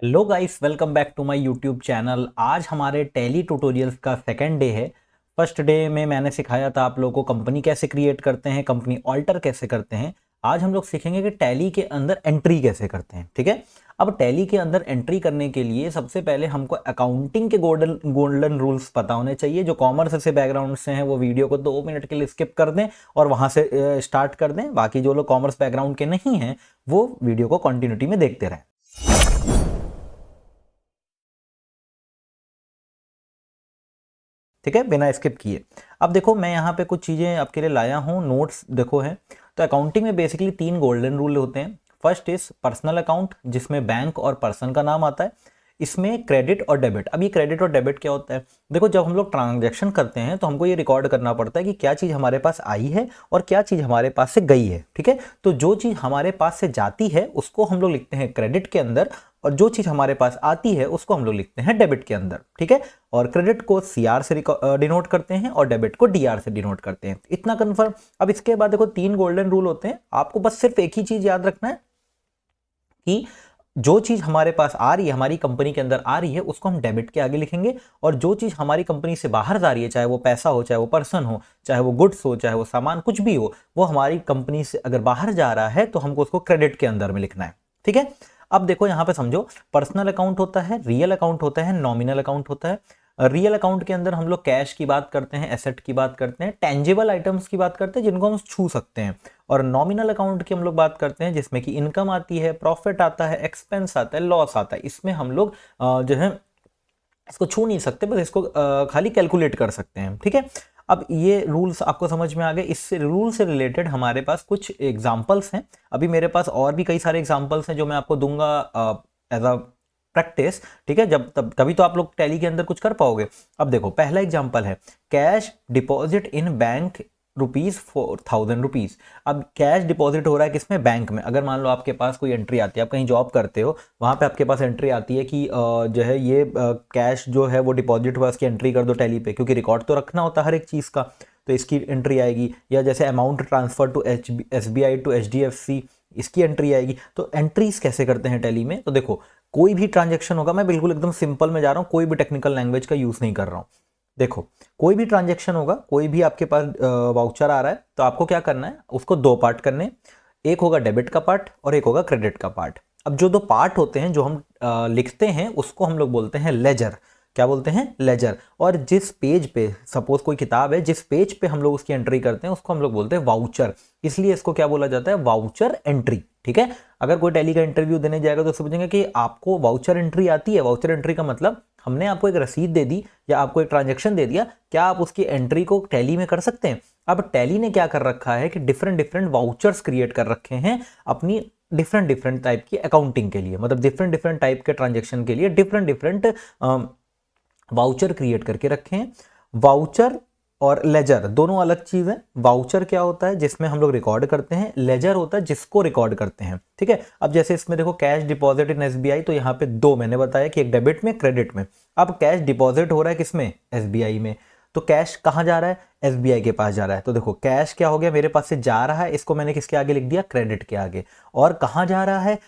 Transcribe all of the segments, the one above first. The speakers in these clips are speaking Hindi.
Hello guys, welcome back to my YouTube channel. आज हमारे टैली ट्यूटोरियल्स का सेकंड डे है। फर्स्ट डे में मैंने सिखाया था आप लोगों को कंपनी कैसे क्रिएट करते हैं, कंपनी ऑल्टर कैसे करते हैं। आज हम लोग सीखेंगे कि टैली के अंदर एंट्री कैसे करते हैं। ठीक है, अब टैली के अंदर एंट्री करने के लिए सबसे पहले हमको अकाउंटिंग के गोल्डन गोल्डन रूल्स पता होने चाहिए। जो कॉमर्स से बैकग्राउंड से हैं वो वीडियो को 2 मिनट के लिए स्किप कर दें और वहां से स्टार्ट कर दें। बाकी जो लोग कॉमर्स बैकग्राउंड के नहीं हैं वो वीडियो को कंटिन्यूटी में देखते रहें। ठीक है, बिना स्किप किए। अब देखो, मैं यहाँ पे कुछ चीज़ें आपके लिए लाया हूँ, नोट्स देखो हैं। तो अकाउंटिंग में बेसिकली 3 गोल्डन रूल होते हैं। फर्स्ट इज पर्सनल अकाउंट, जिसमें बैंक और पर्सन का नाम आता है। इसमें क्रेडिट और डेबिट। अब ये क्रेडिट और डेबिट क्या होता है? देखो, जब हम लोग ट्रांजैक्शन करते हैं तो हमको ये रिकॉर्ड करना पड़ता है कि क्या चीज़ हमारे पास आई है और क्या चीज़ हमारे पास से गई है। ठीक है, तो जो चीज़ हमारे पास से जाती है उसको हम लोग लिखते हैं क्रेडिट के अंदर, और जो चीज़ हमारे पास आती है उसको हम लोग लिखते हैं डेबिट के अंदर। ठीक है, और क्रेडिट को सीआर से डिनोट करते हैं और डेबिट को डीआर से डिनोट करते हैं। इतना कंफर्म। अब इसके बाद देखो, 3 गोल्डन रूल होते हैं। आपको बस सिर्फ एक ही चीज़ याद रखना है कि जो चीज हमारे पास आ रही है, हमारी कंपनी के अंदर आ रही है, उसको हम डेबिट के आगे लिखेंगे। और जो चीज हमारी कंपनी से बाहर जा रही है, चाहे वो पैसा हो, चाहे वो पर्सन हो, चाहे वो गुड्स हो, चाहे वो सामान कुछ भी हो, वो हमारी कंपनी से अगर बाहर जा रहा है तो हमको उसको क्रेडिट के अंदर में लिखना है। ठीक है, अब देखो यहाँ पे समझो, पर्सनल अकाउंट होता है, रियल अकाउंट होता है, नॉमिनल अकाउंट होता है। रियल अकाउंट के अंदर हम लोग कैश की बात करते हैं, एसेट की बात करते हैं, टेंजिबल आइटम्स की बात करते हैं जिनको हम छू सकते हैं। और नॉमिनल अकाउंट की हम लोग बात करते हैं जिसमें कि इनकम आती है, प्रॉफिट आता है, एक्सपेंस आता है, लॉस आता है। इसमें हम लोग जो है इसको छू नहीं सकते, बस इसको खाली कैलकुलेट कर सकते हैं। ठीक है, अब ये रूल्स आपको समझ में आ गए। इस रूल से रिलेटेड हमारे पास कुछ एग्जांपल्स हैं। अभी मेरे पास और भी कई सारे एग्जांपल्स हैं जो मैं आपको दूंगा एज अ प्रैक्टिस। ठीक है, जब तभी तो आप लोग टैली के अंदर कुछ कर पाओगे। अब देखो, पहला एग्जांपल है कैश डिपॉजिट इन बैंक ₹4,000। अब कैश डिपॉजिट हो रहा है किसमें? बैंक में। अगर मान लो आपके पास कोई एंट्री आती है, आप कहीं जॉब करते हो, वहां पे आपके पास एंट्री आती है कि जो है ये कैश जो है वो डिपॉजिट हुआ, इसकी एंट्री कर दो टैली पे, क्योंकि रिकॉर्ड तो रखना होता है हर एक चीज़ का। तो इसकी एंट्री आएगी। या जैसे amount transfer to SBI to HDFC, इसकी एंट्री आएगी। तो एंट्रीज कैसे करते हैं टैली में? तो देखो, कोई भी ट्रांजेक्शन होगा, मैं बिल्कुल एकदम सिंपल में जा रहा हूँ, कोई भी टेक्निकल लैंग्वेज का यूज़ नहीं कर रहा हूँ। देखो, कोई भी ट्रांजेक्शन होगा, कोई भी आपके पास वाउचर आ रहा है, तो आपको क्या करना है, उसको 2 पार्ट करने। एक होगा डेबिट का पार्ट और एक होगा क्रेडिट का पार्ट। अब जो 2 पार्ट होते हैं जो हम लिखते हैं उसको हम लोग बोलते हैं लेजर। क्या बोलते हैं? लेजर। और जिस पेज पे, सपोज कोई किताब है, जिस पेज पे हम लोग उसकी एंट्री करते हैं उसको हम लोग बोलते हैं वाउचर। इसलिए इसको क्या बोला जाता है? Voucher entry. ठीक है, अगर कोई टैली का इंटरव्यू देने जाएगा तो समझेंगे कि आपको वाउचर एंट्री आती है। वाउचर एंट्री का मतलब हमने आपको एक रसीद दे दी या आपको एक ट्रांजेक्शन दे दिया, क्या आप उसकी एंट्री को टैली में कर सकते हैं? अब टैली ने क्या कर रखा है कि डिफरेंट डिफरेंट वाउचर्स क्रिएट कर रखे हैं अपनी डिफरेंट डिफरेंट टाइप की अकाउंटिंग के लिए, मतलब डिफरेंट डिफरेंट टाइप के ट्रांजेक्शन के लिए डिफरेंट डिफरेंट वाउचर क्रिएट करके रखे हैं। वाउचर और लेजर दोनों अलग चीज है। वाउचर क्या होता है? जिसमें हम लोग रिकॉर्ड करते हैं। लेजर होता है जिसको रिकॉर्ड करते हैं। ठीक है, अब जैसे इसमें देखो, कैश डिपॉजिट इन SBI, तो यहाँ पे 2 मैंने बताया कि एक डेबिट में, क्रेडिट में। अब कैश डिपॉजिट हो रहा है किसमें? SBI में। तो कैश कहाँ जा रहा है? SBI के पास जा रहा है। तो देखो, कैश क्या हो गया, मेरे पास से जा रहा है, इसको मैंने किसके आगे लिख दिया? क्रेडिट के आगे। और कहाँ जा रहा है?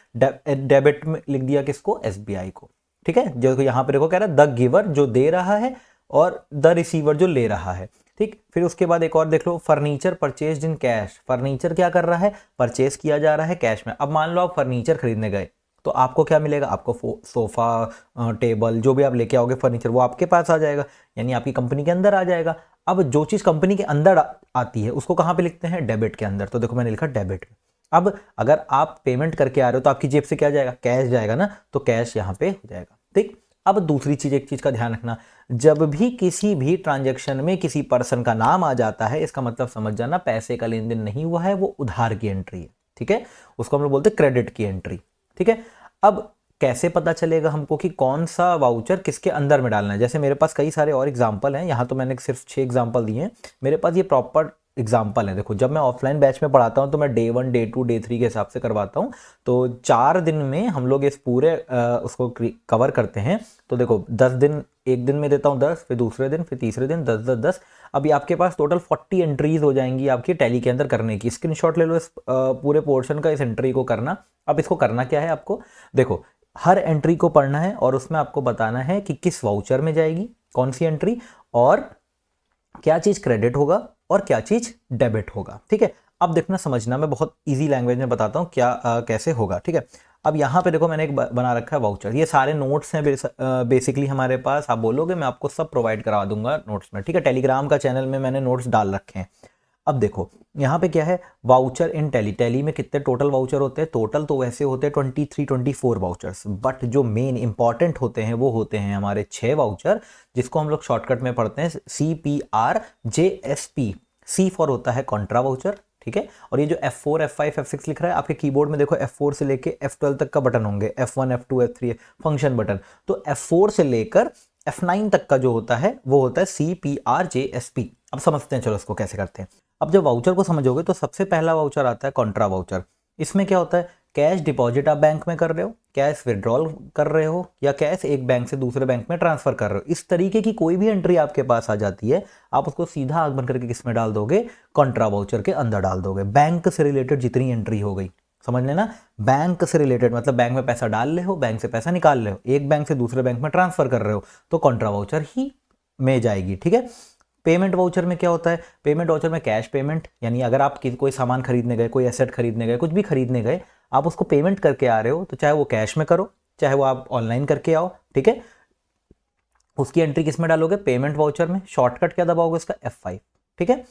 डेबिट में लिख दिया किसको? SBI को। ठीक है, जो यहाँ पे देखो कह रहा है द गिवर, जो दे रहा है, और द रिसीवर, जो ले रहा है। ठीक, फिर उसके बाद एक और देख लो, furniture purchase in cash. Furniture क्या कर रहा है? परचेज किया जा रहा है कैश में। अब मान लो आप फर्नीचर खरीदने गए, तो आपको क्या मिलेगा? आपको सोफा, टेबल, जो भी आप लेके आओगे फर्नीचर, वो आपके पास आ जाएगा, यानी आपकी कंपनी के अंदर आ जाएगा। अब जो चीज कंपनी के अंदर आती है उसको कहाँ पे लिखते हैं? डेबिट के अंदर। तो देखो, मैंने लिखा डेबिट। अब अगर आप पेमेंट करके आ रहे हो तो आपकी जेब से क्या जाएगा? कैश जाएगा ना, तो कैश यहाँ पे हो जाएगा। ठीक, अब दूसरी चीज, एक चीज का ध्यान रखना, जब भी किसी भी ट्रांजैक्शन में किसी पर्सन का नाम आ जाता है, इसका मतलब समझ जाना पैसे का लेन देन नहीं हुआ है, वो उधार की एंट्री है। ठीक है, उसको हम लोग बोलते हैं क्रेडिट की एंट्री। ठीक है, अब कैसे पता चलेगा हमको कि कौन सा वाउचर किसके अंदर में डालना है? जैसे मेरे पास कई सारे और एग्जाम्पल हैं, यहाँ तो मैंने सिर्फ 6 एग्जाम्पल दिए हैं। मेरे पास ये प्रॉपर एग्जाम्पल है। देखो, जब मैं ऑफलाइन बैच में पढ़ाता हूँ तो मैं डे 1, डे 2, डे 3 के हिसाब से करवाता हूँ। तो 4 दिन में हम लोग इस पूरे उसको कवर करते हैं। तो देखो, 10 दिन, एक दिन में देता हूँ 10, फिर दूसरे दिन, फिर तीसरे दिन 10 10 10। अभी आपके पास टोटल 40 एंट्रीज हो जाएंगी आपकी टैली के अंदर करने की। स्क्रीनशॉट ले लो इस पूरे पोर्शन का, इस एंट्री को करना। अब इसको करना क्या है आपको? देखो, हर एंट्री को पढ़ना है और उसमें आपको बताना है कि किस वाउचर में जाएगी कौन सी एंट्री, और क्या चीज़ क्रेडिट होगा और क्या चीज़ डेबिट होगा। ठीक है, अब देखना समझना, मैं बहुत इजी लैंग्वेज में बताता हूँ क्या कैसे होगा। ठीक है, अब यहाँ पे देखो मैंने एक बना रखा है वाउचर, ये सारे नोट्स हैं बेसिकली हमारे पास। आप बोलोगे मैं आपको सब प्रोवाइड करा दूंगा नोट्स में। ठीक है, टेलीग्राम का चैनल में मैंने नोट्स डाल रखे हैं। अब देखो यहाँ पे क्या है, वाउचर इन टैली। टैली में कितने टोटल वाउचर होते हैं? टोटल तो वैसे होते हैं 23-24 वाउचर्स, बट जो मेन इंपॉर्टेंट होते हैं वो होते हैं हमारे 6 वाउचर, जिसको हम लोग शॉर्टकट में पढ़ते हैं CPRJSP। C फॉर होता है कॉन्ट्रा वाउचर। ठीक है, और ये जो F4 F5 F6 लिख रहा है आपके कीबोर्ड में, देखो F4 से लेके F12 तक का बटन होंगे, F1 F2 F3 function button. तो F4 से लेकर F9 तक का जो होता है वो होता है CPRJSP। अब समझते हैं, चलो इसको कैसे करते हैं। अब जब वाउचर को समझोगे तो सबसे पहला वाउचर आता है कॉन्ट्रा वाउचर। इसमें क्या होता है, कैश डिपॉजिट आप बैंक में कर रहे हो, कैश विड्रॉल कर रहे हो, या कैश एक बैंक से दूसरे बैंक में ट्रांसफर कर रहे हो, इस तरीके की कोई भी एंट्री आपके पास आ जाती है, आप उसको सीधा आंख बंद करके किस में डाल दोगे? कॉन्ट्रा वाउचर के अंदर डाल दोगे। बैंक से रिलेटेड जितनी एंट्री हो गई, समझ लेना, बैंक से रिलेटेड मतलब बैंक में पैसा डाल रहे हो, बैंक से पैसा निकाल रहे हो, एक बैंक से दूसरे बैंक में ट्रांसफर कर रहे हो, तो कॉन्ट्रा वाउचर ही में जाएगी। ठीक है, पेमेंट वाउचर में क्या होता है? पेमेंट वाउचर में कैश पेमेंट, यानी अगर आप कोई सामान खरीदने गए, कोई एसेट खरीदने गए, कुछ भी खरीदने गए, आप उसको पेमेंट करके आ रहे हो, तो चाहे वो कैश में करो, चाहे वो आप ऑनलाइन करके आओ। ठीक है, उसकी एंट्री किस में डालोगे? पेमेंट वाउचर में। शॉर्टकट क्या दबाओगे इसका? F5। ठीक है,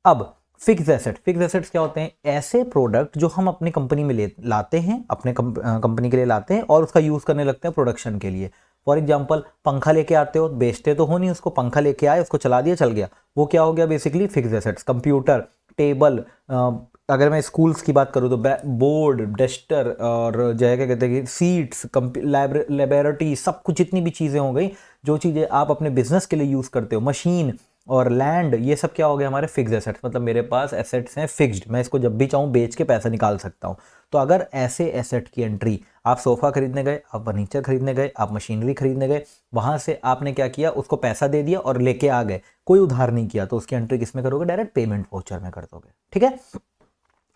अब फिक्स एसेट। फिक्स एसेट्स क्या होते हैं? ऐसे प्रोडक्ट जो हम अपनी कंपनी में लाते हैं, अपने कंपनी के लिए लाते हैं और उसका यूज करने लगते हैं प्रोडक्शन के लिए। फॉर एग्जाम्पल, पंखा लेके आते हो, बेचते तो हो नहीं उसको, पंखा लेके आए, उसको चला दिया, चल गया, वो क्या हो गया? Basically fix assets. Computer, table, अगर मैं स्कूल्स की बात करूँ तो बोर्ड, डस्टर, और जो है क्या कहते हैं कि सीट्स, लेबोरेटरी, सब कुछ जितनी भी चीज़ें हो गई, जो चीज़ें आप अपने बिजनेस के लिए यूज़ करते हो, मशीन और लैंड, ये सब क्या हो गया? हमारे फिक्स एसेट्स। मतलब मेरे पास एसेट्स हैं फिक्स्ड, मैं इसको जब भी चाहूँ बेच के पैसा निकाल सकता हूँ। तो अगर ऐसे एसेट की एंट्री, आप सोफ़ा खरीदने गए, आप फर्नीचर खरीदने गए, आप मशीनरी खरीदने गए, वहाँ से आपने क्या किया? उसको पैसा दे दिया और लेके आ गए, कोई उधार नहीं किया, तो उसकी एंट्री किस में करोगे? डायरेक्ट पेमेंट वाउचर में कर दोगे। ठीक है,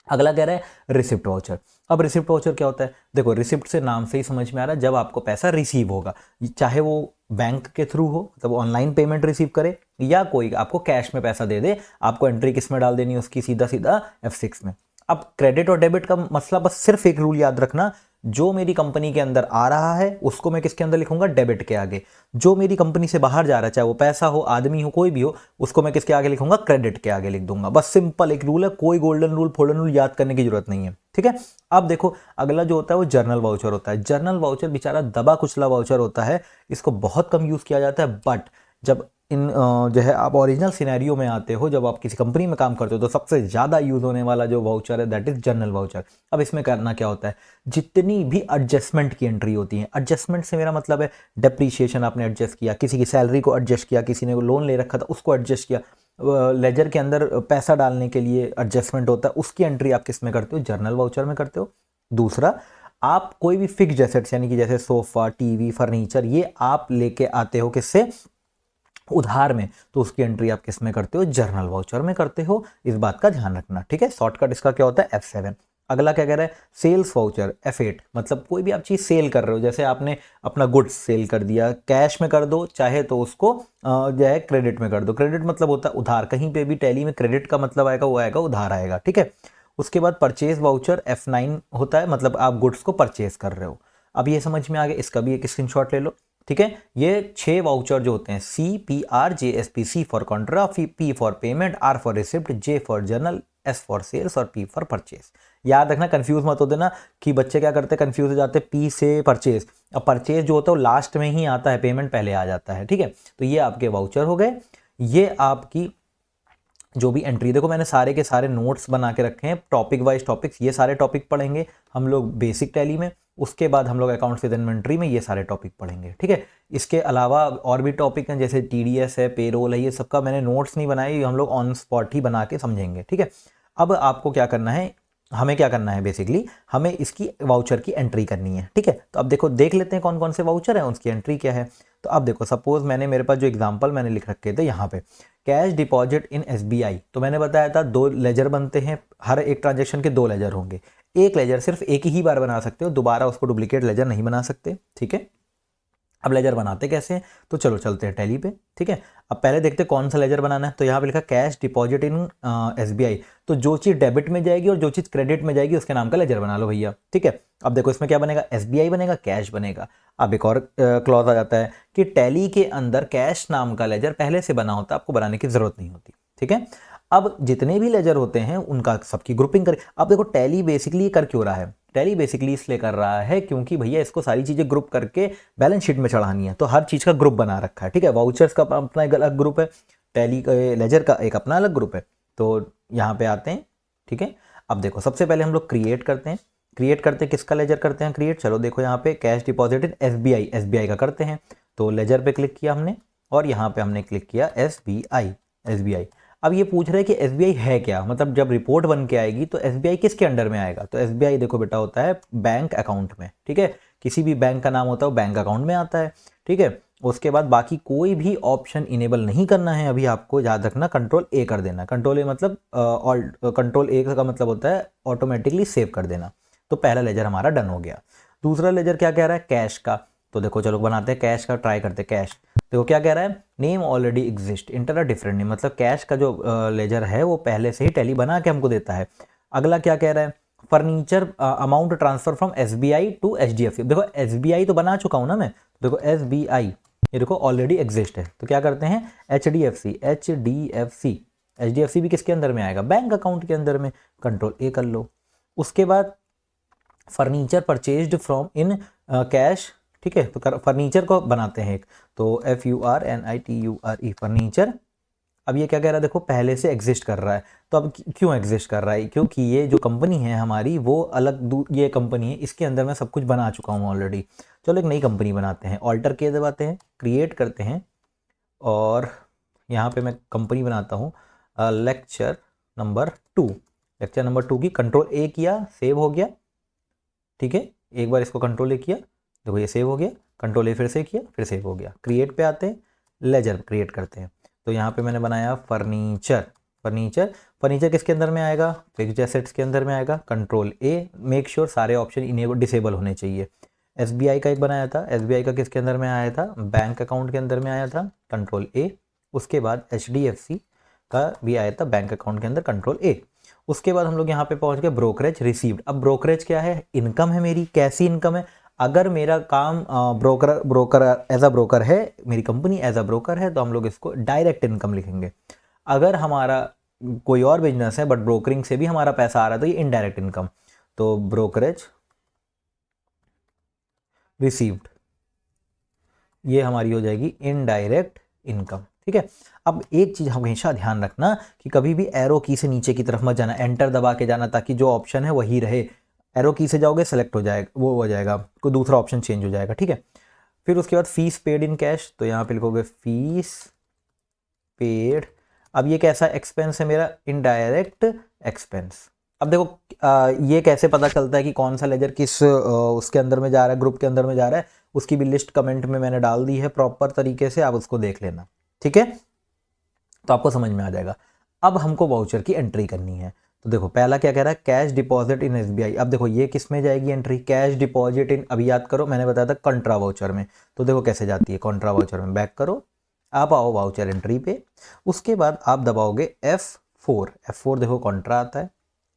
अगला कह रहा है रिसिप्ट वाउचर। अब रिसिप्ट वाउचर क्या होता है? देखो, रिसिप्ट से नाम से ही समझ में आ रहा है, जब आपको पैसा रिसीव होगा, चाहे वो बैंक के थ्रू हो, मतलब ऑनलाइन पेमेंट रिसीव करे, या कोई आपको कैश में पैसा दे दे, आपको एंट्री किस में डाल देनी है? उसकी सीधा सीधा F6 में। अब क्रेडिट और डेबिट का मसला, बस सिर्फ एक रूल याद रखना, जो मेरी कंपनी के अंदर आ रहा है उसको मैं किसके अंदर लिखूंगा? डेबिट के आगे। जो मेरी कंपनी से बाहर जा रहा है, चाहे वो पैसा हो, आदमी हो, कोई भी हो, उसको मैं किसके आगे लिखूंगा? क्रेडिट के आगे लिख दूंगा। बस सिंपल एक रूल है, कोई गोल्डन रूल फोल्डन रूल याद करने की जरूरत नहीं है। ठीक है, अब देखो अगला जो होता है वो जर्नल वाउचर होता है। जर्नल वाउचर बेचारा दबा कुचला वाउचर होता है, इसको बहुत कम यूज किया जाता है, बट जब इन जो है आप ओरिजिनल सिनेरियो में आते हो, जब आप किसी कंपनी में काम करते हो, तो सबसे ज़्यादा यूज़ होने वाला जो वाउचर है दैट इज़ जर्नल वाउचर। अब इसमें करना क्या होता है? जितनी भी एडजस्टमेंट की एंट्री होती है, एडजस्टमेंट से मेरा मतलब है डेप्रीशिएशन आपने एडजस्ट किया, किसी की सैलरी को एडजस्ट किया, किसी ने लोन ले रखा था उसको एडजस्ट किया, लेजर के अंदर पैसा डालने के लिए एडजस्टमेंट होता है, उसकी एंट्री आप किस में करते हो? जर्नल वाउचर में करते हो। दूसरा, आप कोई भी फिक्स्ड एसेट्स यानी कि जैसे सोफ़ा, टीवी, फर्नीचर, ये आप लेके आते हो किससे? उधार में, तो उसकी एंट्री आप किस में करते हो? जर्नल वाउचर में करते हो। इस बात का ध्यान रखना। ठीक है, शॉर्टकट इसका क्या होता है? F7। अगला क्या कह रहा है? Sales voucher F8। मतलब कोई भी आप चीज़ सेल कर रहे हो, जैसे आपने अपना गुड्स सेल कर दिया, कैश में कर दो, चाहे तो उसको जो है क्रेडिट में कर दो। क्रेडिट मतलब होता है उधार, कहीं पे भी टैली में क्रेडिट का मतलब आएगा वो आएगा उधार आएगा। ठीक है, उसके बाद परचेज वाउचर F9 होता है, मतलब आप गुड्स को परचेज कर रहे हो। अब ये समझ में आ गया, इसका भी एक स्क्रीनशॉट ले लो। ठीक है, ये 6 वाउचर जो होते हैं CPRJSP, C for contra, P for payment, R for receipt, J for journal, S for sales और P फॉर परचेज। याद रखना, कंफ्यूज मत हो देना कि बच्चे क्या करते हैं, कंफ्यूज हो जाते हैं P से परचेज। अब परचेज जो होता है वो लास्ट में ही आता है, पेमेंट पहले आ जाता है। ठीक है, तो ये आपके वाउचर हो गए। ये आपकी जो भी एंट्री, देखो मैंने सारे के सारे नोट्स बना के रखे हैं, टॉपिक वाइज टॉपिक्स, ये सारे टॉपिक पढ़ेंगे हम लोग बेसिक टैली में, उसके बाद हम लोग अकाउंट्स विद इन्वेंट्री में ये सारे टॉपिक पढ़ेंगे। ठीक है, इसके अलावा और भी टॉपिक हैं, जैसे TDS है, पेरोल है, ये सबका मैंने नोट्स नहीं बनाए, ये हम लोग ऑन स्पॉट ही बना के समझेंगे। ठीक है, अब आपको क्या करना है, हमें क्या करना है, बेसिकली हमें इसकी वाउचर की एंट्री करनी है। ठीक है, तो अब देखो देख लेते हैं कौन कौन से वाउचर हैं, उसकी एंट्री क्या है। तो अब देखो, सपोज मेरे पास जो एग्जांपल मैंने लिख रखे थे यहाँ पे, कैश डिपॉजिट इन SBI, तो मैंने बताया था 2 लेजर बनते हैं, हर एक ट्रांजेक्शन के 2 लेजर होंगे। एक लेजर सिर्फ एक ही बार बना सकते हो, दोबारा उसको डुप्लीकेट लेजर नहीं बना सकते, ठीक है। अब लेजर बनाते कैसे हैं, तो चलो चलते हैं टैली पे, ठीक है। अब पहले देखते हैं कौन सा लेजर बनाना है। तो यहाँ पे लिखा कैश डिपॉजिट इन एसबीआई, तो जो चीज़ डेबिट में जाएगी और जो चीज़ क्रेडिट में जाएगी उसके नाम का लेजर बना लो भैया, ठीक है। अब देखो इसमें क्या बनेगा, एसबीआई बनेगा, कैश बनेगा। अब एक और क्लॉज आ जाता है कि टैली के अंदर कैश नाम का लेजर पहले से बना होता है, आपको बनाने की जरूरत नहीं होती, ठीक है। अब जितने भी लेजर होते हैं उनका सबकी ग्रुपिंग करें। अब देखो टैली बेसिकली कर क्यों रहा है, टैली बेसिकली इसलिए कर रहा है क्योंकि भैया इसको सारी चीज़ें ग्रुप करके बैलेंस शीट में चढ़ानी है, तो हर चीज़ का ग्रुप बना रखा है, ठीक है। वाउचर्स का अपना एक अलग ग्रुप है, टैली का लेजर का एक अपना अलग ग्रुप है। तो यहाँ पे आते हैं, ठीक है। अब देखो सबसे पहले हम लोग क्रिएट करते हैं किसका लेजर करते हैं क्रिएट, चलो देखो यहाँ पे कैश डिपॉजिट इन एसबीआई का करते हैं। तो लेजर पे क्लिक किया हमने और यहाँ पे हमने क्लिक किया एसबीआई। अब ये पूछ रहे हैं कि एसबीआई है क्या, मतलब जब रिपोर्ट बन के आएगी तो एसबीआई किसके अंडर में आएगा, तो एसबीआई देखो बेटा होता है बैंक अकाउंट में, ठीक है। किसी भी बैंक का नाम होता है वो बैंक अकाउंट में आता है, ठीक है। उसके बाद बाकी कोई भी ऑप्शन इनेबल नहीं करना है अभी, आपको याद रखना कंट्रोल ए कर देना। कंट्रोल ए मतलब कंट्रोल ए का मतलब होता है ऑटोमेटिकली सेव कर देना। तो पहला लेजर हमारा डन हो गया। दूसरा लेजर क्या कह रहा है, कैश का। तो देखो चलो बनाते हैं कैश का, ट्राई करते हैं कैश। देखो क्या कह रहा है, name already exist inter a different name, मतलब कैश का जो लेजर है वो पहले से ही टैली बना के हमको देता है। अगला क्या कह रहा है, furniture amount transfer from SBI to HDFC. देखो एसबीआई तो बना चुका हूं ना मैं, देखो एसबीआई ये देखो ऑलरेडी एग्जिस्ट है, तो क्या करते हैं एचडीएफसी भी किसके अंदर में आएगा, बैंक अकाउंट के अंदर में, कंट्रोल ए कर लो। उसके बाद furniture purchased from in cash, ठीक है। तो फर्नीचर को बनाते हैं एक, तो FURNITURE फर्नीचर। अब ये क्या कह रहा है, देखो पहले से एग्जिस्ट कर रहा है। तो अब क्यों एग्जिस्ट कर रहा है, क्योंकि ये जो कंपनी है हमारी वो अलग ये कंपनी है, इसके अंदर मैं सब कुछ बना चुका हूँ ऑलरेडी। चलो एक नई कंपनी बनाते हैं, ऑल्टर के दबाते हैं, क्रिएट करते हैं और यहाँ पे मैं कंपनी बनाता हूँ लेक्चर नंबर 2 की, कंट्रोल ए किया, सेव हो गया, ठीक है। एक बार इसको कंट्रोल ए किया, देखो ये सेव हो गया, कंट्रोल ए फिर से किया, फिर सेव हो गया। क्रिएट पे आते हैं, लेजर क्रिएट करते हैं। तो यहाँ पे मैंने बनाया फर्नीचर किसके अंदर में आएगा, फिक्स्ड एसेट्स के अंदर में आएगा, कंट्रोल ए, मेक श्योर सारे ऑप्शन इनेबल डिसेबल होने चाहिए। एसबीआई का एक बनाया था, एसबीआई का किसके अंदर में आया था, बैंक अकाउंट के अंदर में आया था, कंट्रोल ए। उसके बाद एचडीएफसी का भी आया था बैंक अकाउंट के अंदर, कंट्रोल ए। उसके बाद हम लोग यहाँ पे पहुंच गए ब्रोकरेज रिसीव्ड। अब ब्रोकरेज क्या है, इनकम है मेरी, कैसी इनकम है, अगर मेरा काम ब्रोकर एज अ ब्रोकर है, मेरी कंपनी एज अ ब्रोकर है, तो हम लोग इसको डायरेक्ट इनकम लिखेंगे। अगर हमारा कोई और बिजनेस है बट ब्रोकरिंग से भी हमारा पैसा आ रहा है तो ये इनडायरेक्ट इनकम, तो ब्रोकरेज रिसीव्ड ये हमारी हो जाएगी इनडायरेक्ट इनकम, ठीक है। अब एक चीज़ हमेशा ध्यान रखना कि कभी भी एरो की से नीचे की तरफ मत जाना, एंटर दबा के जाना ताकि जो ऑप्शन है वही रहे। एरो की से जाओगे सेलेक्ट हो जाएगा, वो हो जाएगा, कोई दूसरा ऑप्शन चेंज हो जाएगा, ठीक है। फिर उसके बाद फीस पेड इन कैश, तो यहाँ पे लिखोगे फीस पेड। अब ये कैसा एक्सपेंस है मेरा, इनडायरेक्ट एक्सपेंस। अब देखो ये कैसे पता चलता है कि कौन सा लेजर किस उसके अंदर में जा रहा है, ग्रुप के अंदर में जा रहा है, उसकी भी लिस्ट कमेंट में मैंने डाल दी है प्रॉपर तरीके से, आप उसको देख लेना, ठीक है। तो आपको समझ में आ जाएगा। अब हमको वाउचर की एंट्री करनी है, तो देखो पहला क्या कह रहा है, कैश डिपॉजिट इन एसबीआई। अब देखो ये किस में जाएगी एंट्री, कैश डिपॉजिट इन, अभी याद करो मैंने बताया था कंट्रा वाउचर में, तो देखो कैसे जाती है कंट्रा वाउचर में, बैक करो, आप आओ वाउचर एंट्री पे। उसके बाद आप दबाओगे F4 देखो कंट्रा आता है,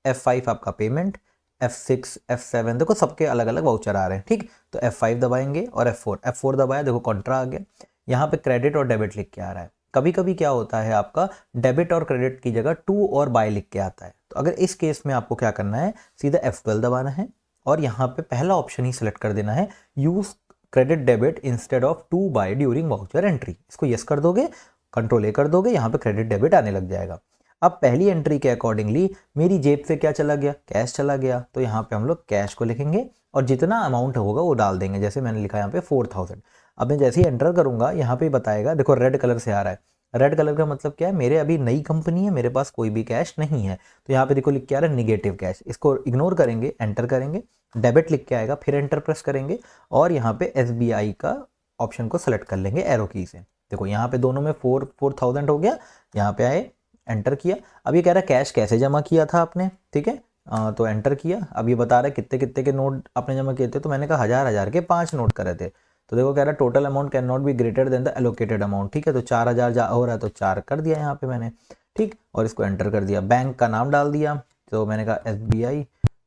F5 आपका पेमेंट, F6 F7 देखो सबके अलग अलग वाउचर आ रहे हैं, ठीक। तो F5 दबाएंगे और F4 दबाया, देखो कंट्रा आ गया। यहाँ पे क्रेडिट और डेबिट लिख के आ रहा है। कभी कभी क्या होता है आपका डेबिट और क्रेडिट की जगह टू और बाय लिख के आता है, तो अगर इस केस में आपको क्या करना है, सीधा F12 दबाना है और यहाँ पे पहला ऑप्शन ही सिलेक्ट कर देना है, use credit debit instead of to by during voucher entry. इसको यस कर दोगे, कंट्रोल ए कर दोगे, यहाँ पे क्रेडिट डेबिट आने लग जाएगा। अब पहली एंट्री के अकॉर्डिंगली मेरी जेब से क्या चला गया, कैश चला गया, तो यहाँ पे हम लोग कैश को लिखेंगे और जितना अमाउंट होगा वो डाल देंगे, जैसे मैंने लिखा यहाँ पे 4000। अब मैं जैसे ही एंटर करूंगा यहाँ पे बताएगा, देखो रेड कलर से आ रहा है, रेड कलर का मतलब क्या है, मेरे अभी नई कंपनी है, मेरे पास कोई भी कैश नहीं है, तो यहाँ पे देखो लिख के आ रहा है निगेटिव कैश, इसको इग्नोर करेंगे, एंटर करेंगे, डेबिट लिख के आएगा, फिर एंटर प्रेस करेंगे और यहाँ पे एसबीआई का ऑप्शन को सेलेक्ट कर लेंगे एरो की से। देखो यहाँ पे दोनों में 4000 हो गया, यहाँ पे आए एंटर किया। अब ये कह रहा है कैश कैसे जमा किया था आपने, ठीक है, तो एंटर किया। अब ये बता रहा है कितने कितने के नोट आपने जमा किए थे, तो मैंने कहा 1000 के 5 नोट करे थे। तो देखो कह रहा है total amount can not be greater than the allocated amount. ठीक है, तो 4000 हो रहा है तो 4 कर दिया यहाँ पे मैंने। ठीक, और इसको एंटर कर दिया, बैंक का नाम डाल दिया, तो मैंने कहा SBI।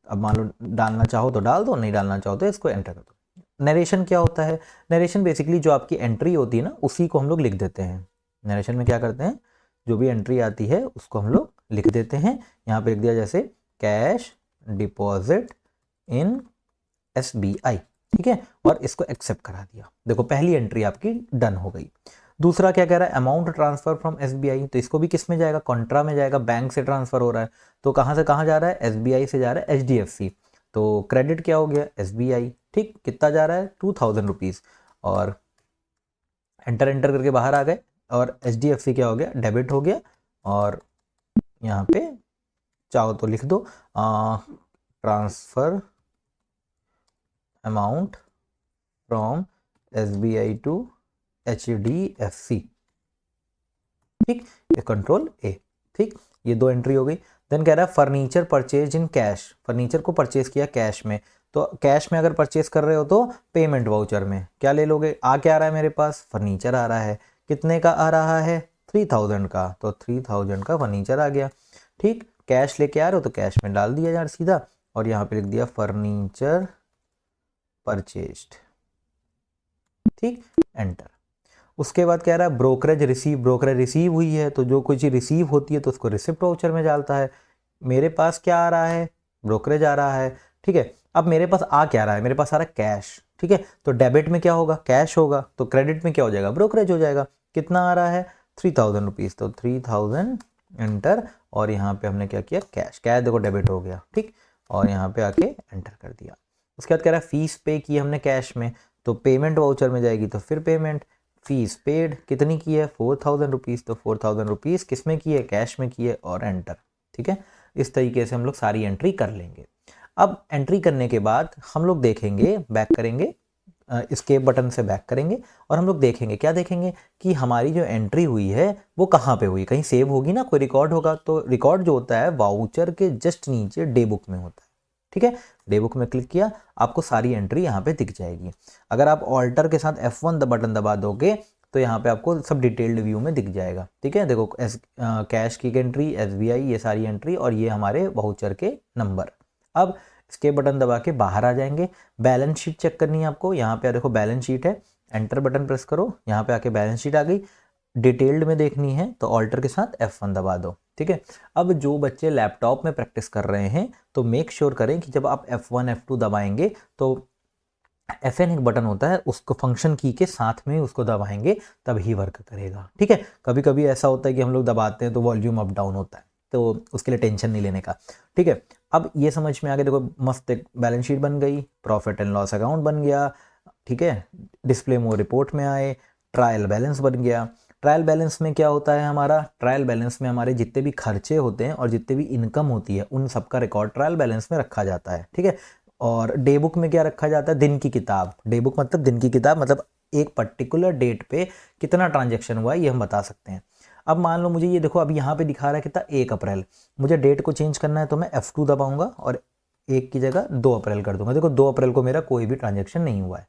अब मान लो डालना चाहो तो डाल दो, नहीं डालना चाहो तो इसको एंटर कर दो। नरेशन क्या होता है? नरेशन बेसिकली जो आपकी एंट्री होती है ना, उसी को हम लोग लिख देते हैं। नरेशन में क्या करते हैं, जो भी एंट्री आती है उसको हम लोग लिख देते हैं। यहाँ पे लिख दिया जैसे कैश डिपॉजिट इन SBI। ठीक है, और इसको एक्सेप्ट करा दिया। देखो पहली एंट्री आपकी डन हो गई। दूसरा क्या कह रहा है, अमाउंट ट्रांसफर फ्रॉम SBI, तो इसको भी किस में जाएगा, कॉन्ट्रा में जाएगा, बैंक से ट्रांसफर हो रहा है। तो कहाँ से कहाँ जा रहा है, SBI से जा रहा है HDFC। तो क्रेडिट क्या हो गया, SBI। ठीक, कितना जा रहा है, 2000 रुपीज़, और एंटर एंटर करके बाहर आ गए। और HDFC क्या हो गया, डेबिट हो गया। और यहाँ पे चाहो तो लिख दो transfer amount from SBI to HDFC। ठीक, ये कंट्रोल A। ठीक, ये 2 एंट्री हो गई। देन कह रहा है furniture purchase in cash, furniture को परचेज किया कैश में। तो कैश में अगर परचेज कर रहे हो तो पेमेंट वाउचर में क्या ले लोगे, क्या आ रहा है मेरे पास, फर्नीचर आ रहा है। कितने का आ रहा है, 3000 का, तो 3000 का फर्नीचर आ गया। ठीक, कैश लेके आ रहे हो तो कैश में डाल दिया यार सीधा, और यहाँ पे लिख दिया फर्नीचर परचेज्ड। ठीक, एंटर। उसके बाद कह रहा है ब्रोकरेज रिसीव, ब्रोकरेज रिसीव हुई है, तो जो कोई चीज़ रिसीव होती है तो उसको रिसिप्ट वाउचर में डालता है। मेरे पास क्या आ रहा है, ब्रोकरेज आ रहा है। ठीक है, अब मेरे पास क्या आ रहा है, मेरे पास आ रहा है कैश। ठीक है, तो डेबिट में क्या होगा, कैश होगा, तो क्रेडिट में क्या हो जाएगा, ब्रोकरेज हो जाएगा। कितना आ रहा है, 3000 रुपीज़, तो 3000 एंटर, और यहाँ पे हमने क्या किया, कैश, कैश देखो डेबिट हो गया। ठीक, और यहाँ पे आके एंटर कर दिया। उसके बाद कह रहा है फीस पे की हमने कैश में, तो पेमेंट वाउचर में जाएगी, तो फिर पेमेंट, फीस पेड कितनी की है, 4000 रुपीज़, तो 4000 रुपीज़ किस में की है, कैश में की है, और एंटर। ठीक है, इस तरीके से हम लोग सारी एंट्री कर लेंगे। अब एंट्री करने के बाद हम लोग देखेंगे, बैक करेंगे, escape बटन से बैक करेंगे, और हम लोग देखेंगे, क्या देखेंगे कि हमारी जो एंट्री हुई है वो कहाँ पे हुई, कहीं सेव होगी ना, कोई रिकॉर्ड होगा। तो रिकॉर्ड जो होता है वाउचर के जस्ट नीचे डे बुक में होता है। ठीक है, डे बुक में क्लिक किया, आपको सारी एंट्री यहाँ पे दिख जाएगी। अगर आप ऑल्टर के साथ F1 बटन दबा दोगे तो यहाँ पे आपको सब डिटेल्ड व्यू में दिख जाएगा। ठीक है, देखो कैश की एंट्री, SBI, ये सारी एंट्री, और ये हमारे वाउचर के नंबर। अब इसके बटन दबा के बाहर आ जाएंगे। बैलेंस शीट चेक करनी है आपको, यहाँ पे देखो बैलेंस शीट है, एंटर बटन प्रेस करो, यहाँ पे आके बैलेंस शीट आ गई। डिटेल्ड में देखनी है तो ऑल्टर के साथ F1 दबा दो। ठीक है, अब जो बच्चे लैपटॉप में प्रैक्टिस कर रहे हैं तो मेक श्योर करें कि जब आप F1 F2 दबाएंगे तो FN एक बटन होता है, उसको फंक्शन की के साथ में उसको दबाएंगे तभी वर्क करेगा। ठीक है, कभी कभी ऐसा होता है कि हम लोग दबाते हैं तो वॉल्यूम अप डाउन होता है, तो उसके लिए टेंशन नहीं लेने का। ठीक है, अब ये समझ में आ गया, देखो मस्त एक बैलेंस शीट बन गई, प्रॉफिट एंड लॉस अकाउंट बन गया। ठीक है, डिस्प्ले मोर रिपोर्ट में आए, ट्रायल बैलेंस बन गया। ट्रायल बैलेंस में क्या होता है हमारा, ट्रायल बैलेंस में हमारे जितने भी खर्चे होते हैं और जितने भी इनकम होती है उन सबका रिकॉर्ड ट्रायल बैलेंस में रखा जाता है। ठीक है, और डे बुक में क्या रखा जाता है, दिन की किताब। डे बुक मतलब दिन की किताब, मतलब एक पर्टिकुलर डेट पे कितना ट्रांजेक्शन हुआ है ये हम बता सकते हैं। अब मान लो मुझे ये देखो, अब यहाँ पे दिखा रहा है कितना, 1 अप्रैल, मुझे डेट को चेंज करना है तो मैं F2 दबाऊंगा और 1 की जगह 2 अप्रैल कर दूंगा। देखो 2 अप्रैल को मेरा कोई भी ट्रांजेक्शन नहीं हुआ है।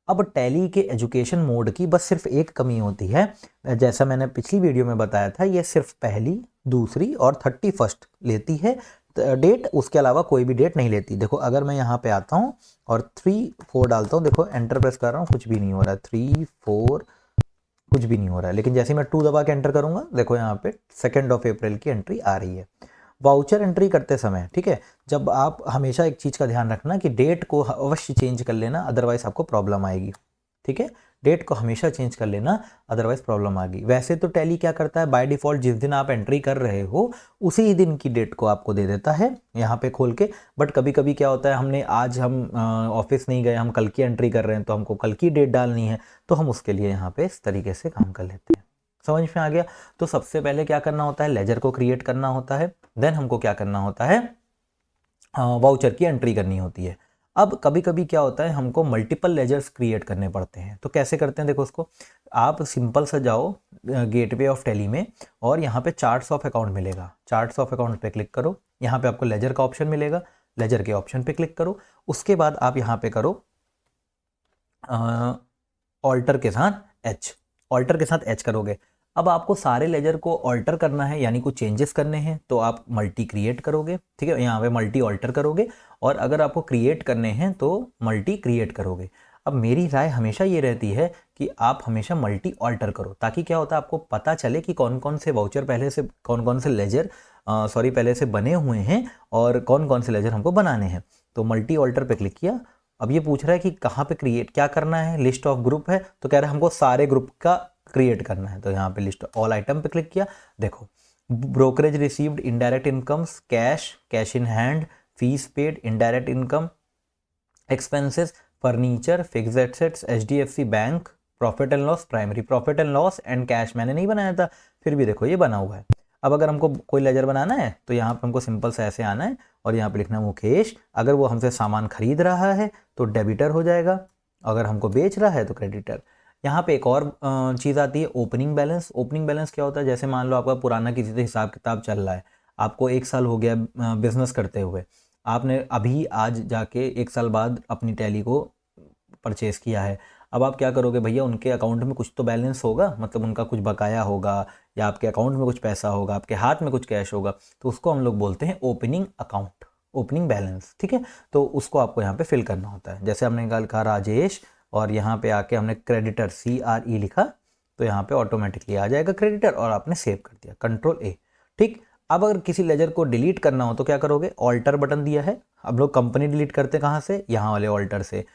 अब टैली के एजुकेशन मोड की बस सिर्फ एक कमी होती है, जैसा मैंने पिछली वीडियो में बताया था, ये सिर्फ पहली, दूसरी और 31 लेती है डेट, उसके अलावा कोई भी डेट नहीं लेती। देखो अगर मैं यहाँ पे आता हूँ और 3-4 डालता हूँ, देखो एंटर प्रेस कर रहा हूँ, कुछ भी नहीं हो रहा है, 3-4 कुछ भी नहीं हो रहा है। लेकिन जैसे मैं 2 दबा के एंटर करूँगा, देखो यहाँ पे 2 अप्रैल की एंट्री आ रही है। वाउचर एंट्री करते समय, ठीक है, जब आप हमेशा एक चीज़ का ध्यान रखना कि डेट को अवश्य चेंज कर लेना, अदरवाइज आपको प्रॉब्लम आएगी। ठीक है, डेट को हमेशा चेंज कर लेना, अदरवाइज प्रॉब्लम आ गई। वैसे तो टैली क्या करता है, बाय डिफ़ॉल्ट जिस दिन आप एंट्री कर रहे हो उसी ही दिन की डेट को आपको दे देता है यहाँ पे खोल के। बट कभी कभी क्या होता है, हम ऑफिस नहीं गए, हम कल की एंट्री कर रहे हैं तो हमको कल की डेट डालनी है, तो हम उसके लिए यहाँ पे इस तरीके से काम कर लेते हैं। समझ में आ गया? तो सबसे पहले क्या करना होता है, लेजर को क्रिएट करना होता है। देन हमको क्या करना होता है, वाउचर की एंट्री करनी होती है। अब कभी कभी क्या होता है, हमको मल्टीपल लेजर्स क्रिएट करने पड़ते हैं, तो कैसे करते हैं, देखो उसको आप सिंपल सा जाओ गेटवे ऑफ टैली में और यहाँ पे चार्ट्स ऑफ अकाउंट मिलेगा, चार्ट्स ऑफ अकाउंट पे क्लिक करो। यहाँ पे आपको लेजर का ऑप्शन मिलेगा, लेजर के ऑप्शन पे क्लिक करो। उसके बाद आप यहाँ पे करो ऑल्टर के साथ एच, ऑल्टर के साथ एच करोगे। अब आपको सारे लेजर को ऑल्टर करना है, यानी कुछ चेंजेस करने हैं, तो आप मल्टी क्रिएट करोगे, ठीक है, यहाँ पे मल्टी ऑल्टर करोगे। और अगर आपको क्रिएट करने हैं तो मल्टी क्रिएट करोगे। अब मेरी राय हमेशा ये रहती है कि आप हमेशा मल्टी ऑल्टर करो, ताकि क्या होता है आपको पता चले कि कौन कौन से वाउचर पहले से, कौन कौन से लेजर पहले से बने हुए हैं और कौन कौन से लेजर हमको बनाने हैं। तो मल्टी ऑल्टर पे क्लिक किया। अब ये पूछ रहा है कि कहाँ पे क्रिएट क्या करना है, लिस्ट ऑफ ग्रुप है, तो कह रहा है हमको सारे ग्रुप का क्रिएट करना है। तो यहाँ पे लिस्ट ऑल आइटम पे क्लिक किया। देखो brokerage received, indirect incomes, cash, cash in hand, fees paid, indirect income, expenses, furniture, fixed assets, HDFC bank, profit and loss, primary profit and loss and cash मैंने नहीं बनाया था, फिर भी देखो ये बना हुआ है। अब अगर हमको कोई लेजर बनाना है तो यहाँ पे हमको सिंपल से ऐसे आना है और यहाँ पे लिखना है मुकेश। अगर वो हमसे सामान खरीद रहा है तो डेबिटर हो जाएगा, अगर हमको बेच रहा है तो क्रेडिटर। यहाँ पे एक और चीज़ आती है ओपनिंग बैलेंस। ओपनिंग बैलेंस क्या होता है, जैसे मान लो आपका पुराना किसी से हिसाब किताब चल रहा है, आपको 1 साल हो गया बिजनेस करते हुए, आपने अभी आज जाके 1 साल बाद अपनी टैली को परचेज़ किया है। अब आप क्या करोगे भैया, उनके अकाउंट में कुछ तो बैलेंस होगा, मतलब उनका कुछ बकाया होगा या आपके अकाउंट में कुछ पैसा होगा, आपके हाथ में कुछ कैश होगा, तो उसको हम लोग बोलते हैं ओपनिंग अकाउंट, ओपनिंग बैलेंस, ठीक है। तो उसको आपको यहाँ पे फिल करना होता है। जैसे हमने कहा राजेश और यहाँ पे आके हमने क्रेडिटर CRE लिखा, तो यहाँ पे ऑटोमेटिकली आ जाएगा क्रेडिटर और आपने सेव कर दिया, कंट्रोल A, ठीक। अब अगर किसी लेजर को डिलीट करना हो तो क्या करोगे, ऑल्टर बटन दिया है। अब लोग कंपनी डिलीट करते कहाँ से, यहाँ वाले ऑल्टर से।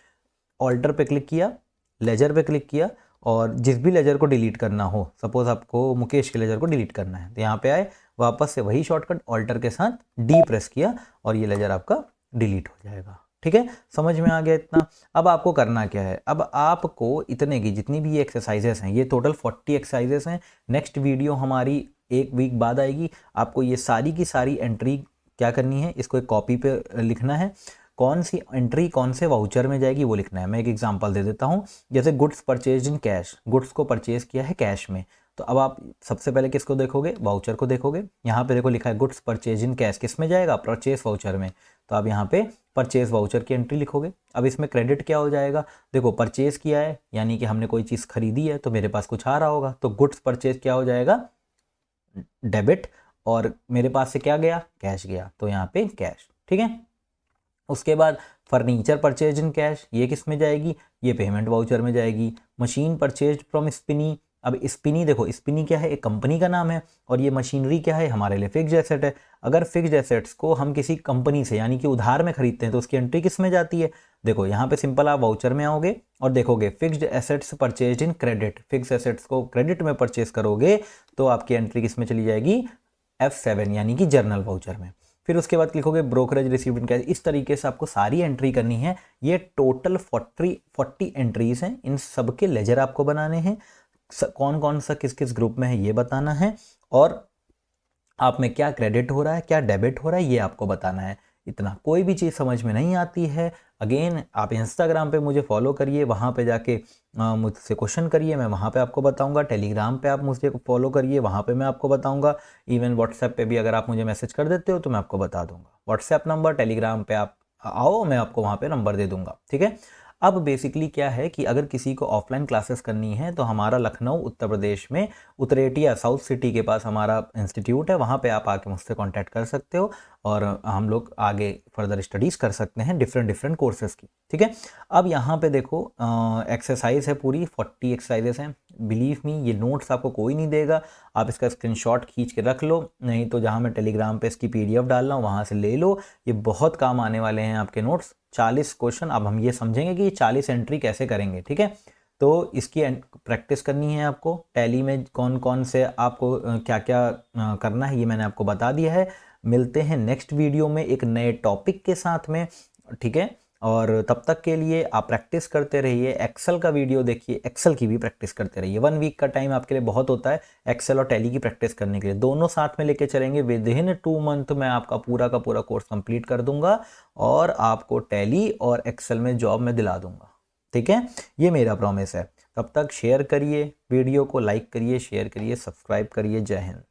ऑल्टर पे क्लिक किया, लेजर पे क्लिक किया और जिस भी लेजर को डिलीट करना हो, सपोज आपको मुकेश के लेजर को डिलीट करना है, तो यहाँ पे आए, वापस से वही शॉर्टकट ऑल्टर के साथ D प्रेस किया और ये लेजर आपका डिलीट हो जाएगा, ठीक है। समझ में आ गया इतना। अब आपको करना क्या है, अब आपको इतने की जितनी भी ये एक्सरसाइजेस हैं, ये टोटल 40 एक्सरसाइजेस हैं। नेक्स्ट वीडियो हमारी 1 वीक बाद आएगी। आपको ये सारी की सारी एंट्री क्या करनी है, इसको एक कॉपी पे लिखना है, कौन सी एंट्री कौन से वाउचर में जाएगी वो लिखना है। मैं एक एग्जांपल दे देता हूँ, जैसे goods purchase in cash, goods को परचेज किया है कैश में, तो अब आप सबसे पहले किसको देखोगे, वाउचर को देखोगे। यहाँ पे देखो लिखा है गुड्स परचेज इन कैश, किस में जाएगा, परचेज वाउचर में, तो आप यहाँ पे परचेज वाउचर की एंट्री लिखोगे। अब इसमें क्रेडिट क्या हो जाएगा, देखो परचेज किया है यानी कि हमने कोई चीज़ खरीदी है तो मेरे पास कुछ आ रहा होगा, तो गुड्स परचेज क्या हो जाएगा, डेबिट, और मेरे पास से क्या गया, कैश गया, तो यहाँ पे कैश, ठीक है। उसके बाद फर्नीचर परचेज इन कैश, ये किस में जाएगी, ये पेमेंट वाउचर में जाएगी। मशीन परचेज फ्रॉम स्पिनी, अब स्पिनी देखो, स्पिनी क्या है, एक कंपनी का नाम है, और ये मशीनरी क्या है, हमारे लिए फिक्स्ड एसेट है। अगर फिक्स्ड एसेट्स को हम किसी कंपनी से यानी कि उधार में खरीदते हैं तो उसकी एंट्री किस में जाती है, देखो यहाँ पे सिंपल आप वाउचर में आओगे और देखोगे fixed assets purchase in credit, fixed assets को क्रेडिट में परचेज करोगे तो आपकी एंट्री किस में चली जाएगी, F7 यानी कि जर्नल वाउचर में। फिर उसके बाद लिखोगे ब्रोकरेज रिसीव्ड इन कैश। इस तरीके से आपको सारी एंट्री करनी है। ये टोटल 40 एंट्रीज हैं, इन सब के लेजर आपको बनाने हैं, कौन कौन सा किस किस ग्रुप में है ये बताना है, और आप में क्या क्रेडिट हो रहा है क्या डेबिट हो रहा है ये आपको बताना है। इतना, कोई भी चीज़ समझ में नहीं आती है, अगेन आप इंस्टाग्राम पे मुझे फॉलो करिए, वहाँ पे जाके मुझसे क्वेश्चन करिए, मैं वहाँ पे आपको बताऊंगा। टेलीग्राम पे आप मुझे फॉलो करिए, वहाँ पे मैं आपको बताऊंगा। इवन व्हाट्सएप पे भी अगर आप मुझे मैसेज कर देते हो तो मैं आपको बता दूंगा। व्हाट्सएप नंबर, टेलीग्राम पे आप आओ, मैं आपको वहाँ पे नंबर दे दूंगा, ठीक है। अब बेसिकली क्या है कि अगर किसी को ऑफलाइन क्लासेस करनी है तो हमारा लखनऊ उत्तर प्रदेश में उतरेटिया साउथ सिटी के पास हमारा इंस्टीट्यूट है, वहाँ पे आप आके मुझसे कांटेक्ट कर सकते हो और हम लोग आगे फर्दर स्टडीज़ कर सकते हैं डिफरेंट कोर्सेज़ की, ठीक है। अब यहाँ पे देखो एक्सरसाइज है पूरी 40 एक्सरसाइजेस हैं। बिलीव मी ये नोट्स आपको कोई नहीं देगा, आप इसका स्क्रीनशॉट खींच के रख लो, नहीं तो जहाँ मैं टेलीग्राम पे इसकी PDF डाल रहा हूँ वहाँ से ले लो, ये बहुत काम आने वाले हैं आपके नोट्स। 40 क्वेश्चन, अब हम ये समझेंगे कि 40 एंट्री कैसे करेंगे, ठीक है। तो इसकी प्रैक्टिस करनी है आपको। टैली में कौन कौन से आपको क्या क्या करना है ये मैंने आपको बता दिया है। मिलते हैं नेक्स्ट वीडियो में एक नए टॉपिक के साथ में, ठीक है। और तब तक के लिए आप प्रैक्टिस करते रहिए, एक्सेल का वीडियो देखिए, एक्सेल की भी प्रैक्टिस करते रहिए। 1 वीक का टाइम आपके लिए बहुत होता है एक्सेल और टैली की प्रैक्टिस करने के लिए, दोनों साथ में लेके चलेंगे। विद इन 2 मंथ में आपका पूरा का पूरा कोर्स कंप्लीट कर दूंगा और आपको टैली और एक्सेल में जॉब में दिला दूंगा, ठीक है। ये मेरा प्रॉमिस है। तब तक शेयर करिए, वीडियो को लाइक करिए, शेयर करिए, सब्सक्राइब करिए। जय हिंद।